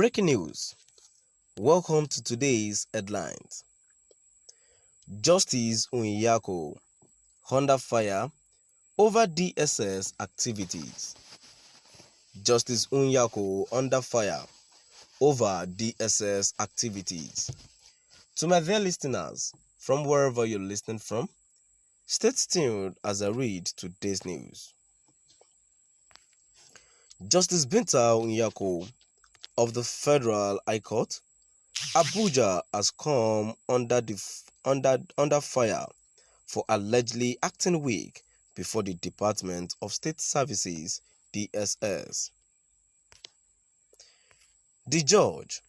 Breaking news. Welcome to today's headlines. Justice Niako under fire over DSS activities. Justice Niako under fire over DSS activities. To my dear listeners, from wherever you're listening from, stay tuned as I read today's news. Justice Niako of the Federal High Court, Abuja, has come under fire for allegedly acting weak before the Department of State Services (DSS). The judge,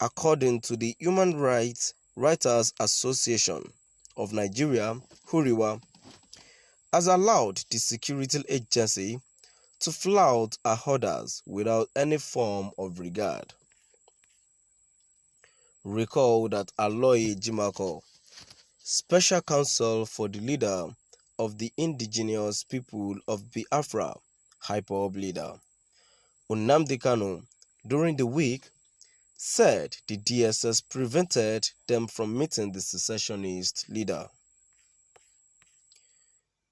according to the Human Rights Writers Association of Nigeria (HURIWA), has allowed the security agency to flout her orders without any form of regard. Recall that Aloy Jimako, special counsel for the leader of the indigenous people of Biafra, IPOB leader Nnamdi Kanu, during the week, said the DSS prevented them from meeting the secessionist leader.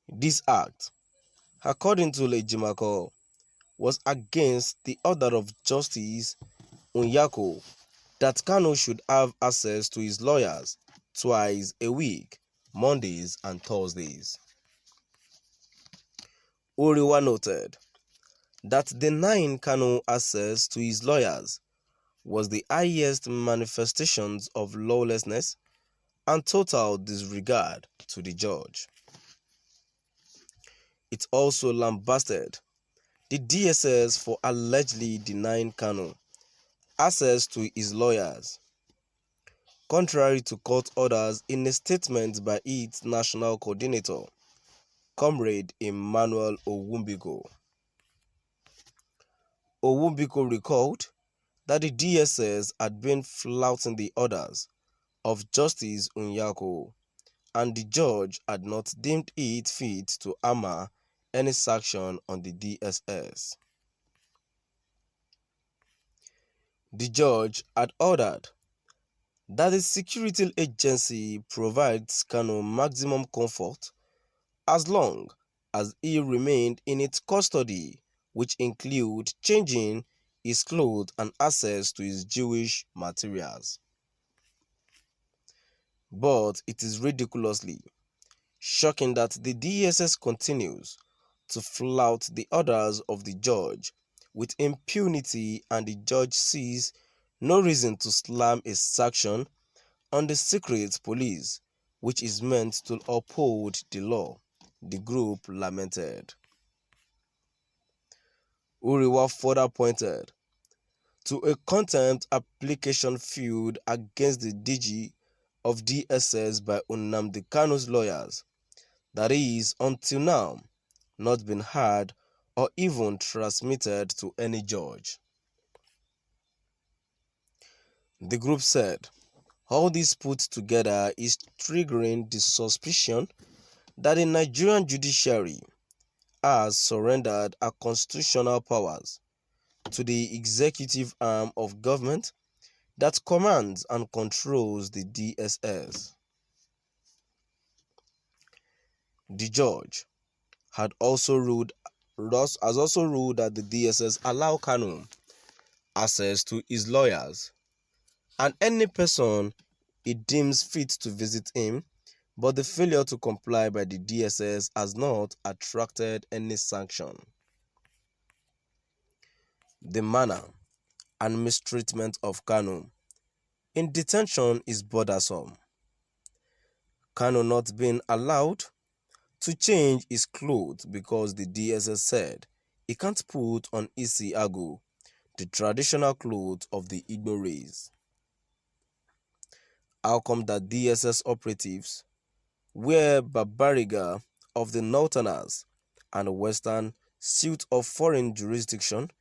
This act, according to Ejimako, was against the order of Justice Niako that Kanu should have access to his lawyers twice a week, Mondays and Thursdays. Uriwa noted that denying Kanu access to his lawyers was the highest manifestations of lawlessness and total disregard to the judge. It also lambasted the DSS for allegedly denying Kanu access to his lawyers, contrary to court orders in a statement by its national coordinator, Comrade Emmanuel Owumbiko. Owumbiko recalled that the DSS had been flouting the orders of Justice Niako, and the judge had not deemed it fit to hammer any sanction on the DSS. The judge had ordered that the security agency provides Kanu maximum comfort as long as he remained in its custody, which include changing his clothes and access to his Jewish materials. But it is ridiculously shocking that the DSS continues to flout the orders of the judge with impunity, and the judge sees no reason to slam a sanction on the secret police, which is meant to uphold the law, the group lamented. Uriwa further pointed to a contempt application filed against the DG of DSS by Nnamdi Kanu's lawyers that is, until now, not been heard or even transmitted to any judge. The group said all this put together is triggering the suspicion that the Nigerian judiciary has surrendered her constitutional powers to the executive arm of government that commands and controls the DSS. The judge has also ruled that the DSS allow Kanu access to his lawyers and any person it deems fit to visit him, but the failure to comply by the DSS has not attracted any sanction. The manner and mistreatment of Kanu in detention is bothersome. Kanu not being allowed to change his clothes because the DSS said he can't put on isi agu, the traditional clothes of the Igbo race. How come that DSS operatives wear Babariga of the Northerners and Western suit of foreign jurisdiction,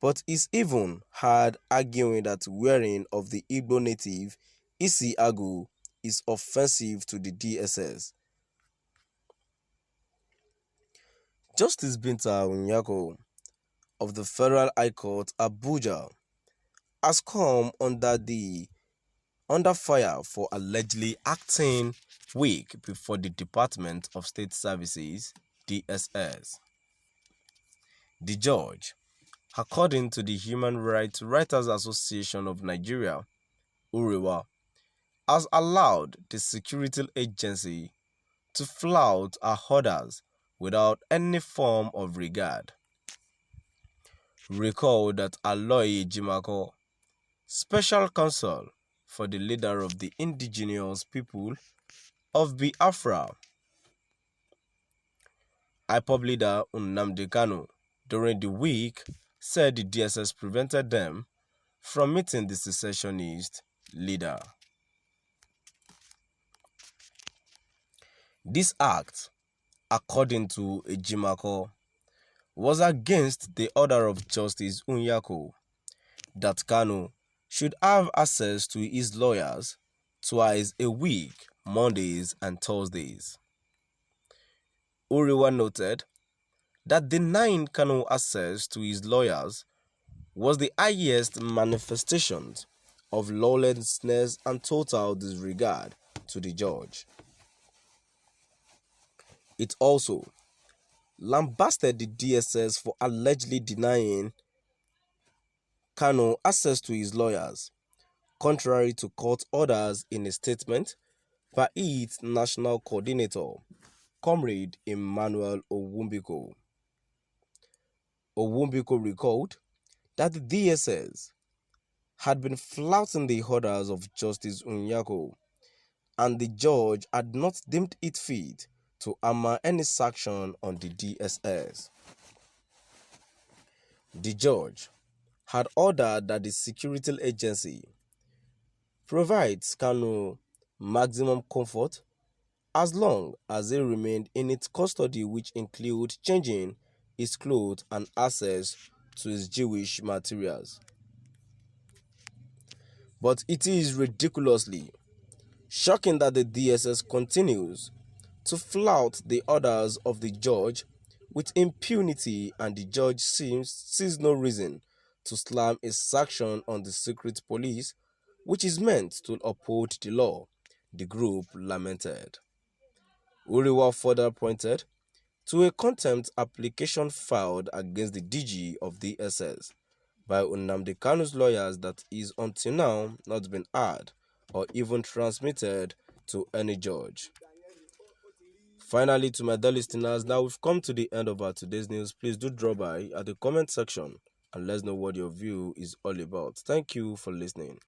but is even heard arguing that wearing of the Igbo native isi agu is offensive to the DSS? Justice Binta Niako of the Federal High Court, Abuja, has come under fire for allegedly acting weak before the Department of State Services (DSS). The judge, according to the Human Rights Writers Association of Nigeria (URIWA), has allowed the security agency to flout her orders without any form of regard. Recall that Aloy Niako, special counsel for the leader of the indigenous people of Biafra, IPOB leader Nnamdi Kanu, during the week said the DSS prevented them from meeting the secessionist leader. This act, according to Ejimako, was against the order of Justice Nyako that Kanu should have access to his lawyers twice a week, Mondays and Thursdays. Uriwa noted that denying Kanu access to his lawyers was the highest manifestation of lawlessness and total disregard to the judge. It also lambasted the DSS for allegedly denying Kanu access to his lawyers, contrary to court orders in a statement by its national coordinator, Comrade Emmanuel Owumbiko. Owumbiko recalled that the DSS had been flouting the orders of Justice Nyako, and the judge had not deemed it fit to hammer any sanction on the DSS. The judge had ordered that the security agency provides Kanu maximum comfort as long as he remained in its custody, which include changing his clothes and access to his Jewish materials. But it is ridiculously shocking that the DSS continues to flout the orders of the judge with impunity, and the judge sees no reason to slam a sanction on the secret police, which is meant to uphold the law, the group lamented. Uriwa further pointed to a contempt application filed against the DG of the DSS by Nnamdi Kanu's lawyers that is until now not been heard or even transmitted to any judge. Finally, to my dear listeners, now we've come to the end of our today's news. Please do drop by at the comment section and let us know what your view is all about. Thank you for listening.